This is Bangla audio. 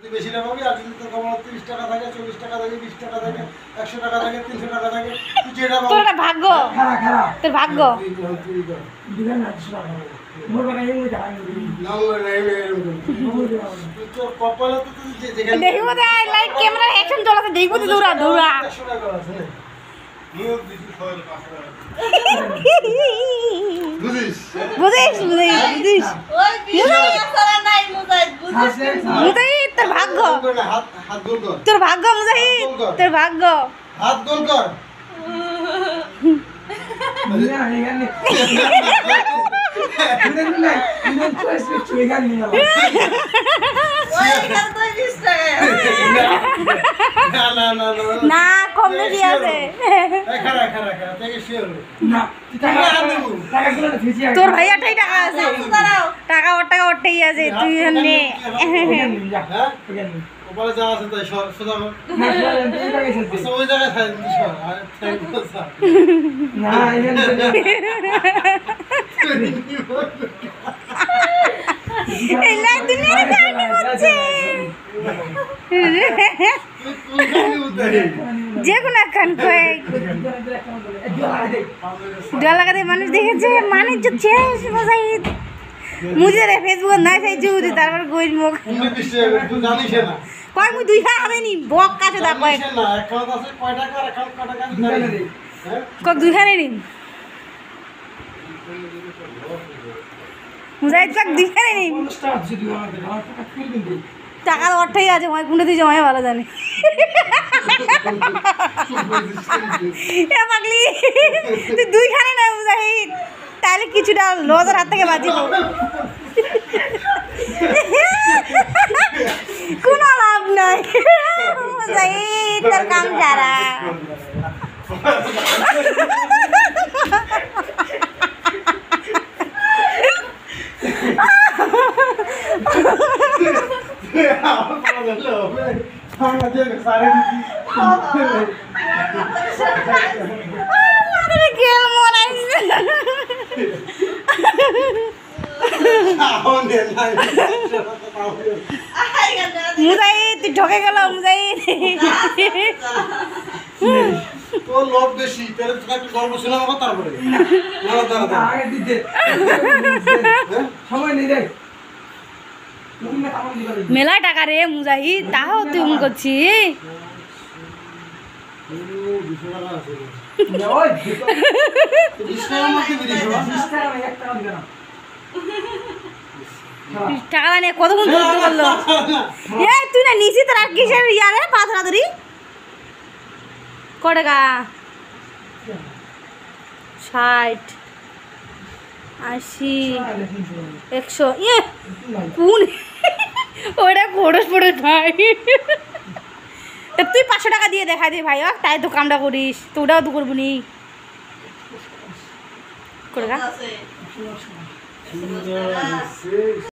বেশি না পাবি, আর যদি তোর কমলা 30 টাকা থাকে, 40 টাকা থাকে, 20 টাকা থাকে, 100 টাকা থাকে, 300 টাকা থাকে, তুই যেটা পাবি তোর ভাগ্য, তোর ভাগ্য। দিবেন না কিছু টাকা মোর বাবা এই মুই টাকা দিবি না তোর কপালে তো তুই যেখানে দেখবো দে লাইক ক্যামেরা অ্যাকশন চলাতে দেখবো তো দৌড়া দৌড়া 100 টাকা আছে না বুঝিস বুঝিস বুঝিস বুঝিস ওই বিয়ে আসলে নাই মুজাহিদ বুঝিস মুজাহিদ তোর ভাগ্য, হাত হাত গোল কর, তোর ভাগ্য মুজাহিদ, তোর ভাগ্য। হাত গোল কর। না এখানে না ইনন চয়েস চুই গান নিয়ে ওই এখানে তো 20 টাকা না না না না কম বেশি আছে। খারা খারা খারা থেকে শিওর না টাকা টাকা গুলো ফিজি তোর ভাইয়াটাই টাকা আছে, দাঁড়াও টাকা ওরটাই আছে, তুই নে। হ্যাঁ এখানে ওপারে যা আছে তাই সোজা কর। না এই টাকা এসেছে আচ্ছা ওই জায়গায় থাক সর আর থ্যাংক ইউ স্যার না এখানে এই লাইক দুনিয়ার কাহিনী হচ্ছে যে কোনো একখান কয়েক ডলাকাতে মানুষ দেখেছে মানুষ যে শেষ মুজাহিদ মুজে রে ফেসবুক নাই সেই জুদি তারপর গইর মুখ তুই জানিস না কয় মুই দুই খাওয়া হবে নি বক কাছে দা কয় জানিস না অ্যাকাউন্ট আছে কয় টাকা আর অ্যাকাউন্ট কয় টাকা হ্যাঁ কক দুই খানে নি মুজাহিদ কক দুই খানে নি স্টার্ট যদি আমাদের আমার টাকা ফিরে দিন টাকার অর্থই আছে মই কোনটা দিয়ে জমাই ভালো জানি এ পাগলি তুই দুই খানে না মুজাহিদ তাহলে কিছুটা লজের হাত থেকে বাঁচিব কোনো লাভ নাই মুজাহিদ তোর কাম সারা গেল মরাইছে মুজাহিদ তুই ঠকে গেল মুজাহিদ তোর লোভ বেশি তোর একটু গল্প শোনাবো না তারপরে আগে দিতে সময় নেই রে তুমি টাকা দিবা মেলা টাকা রে মুজাহিদ তাও তুই মন করছি ওই টাকা নিয়ে কতক্ষণ ধরতে পারলো এ তুই না নিছি তোর আর কিসের ইয়ারে পাথরা ধরি ক টাকা 60 80 100 ইয়ে কোন ওটা খরচ পড়ে ভাই তা তুই 500 টাকা দিয়ে দেখা দে ভাই তাই তো কামটা করিস তো ওটাও তো করবো নি করে আছে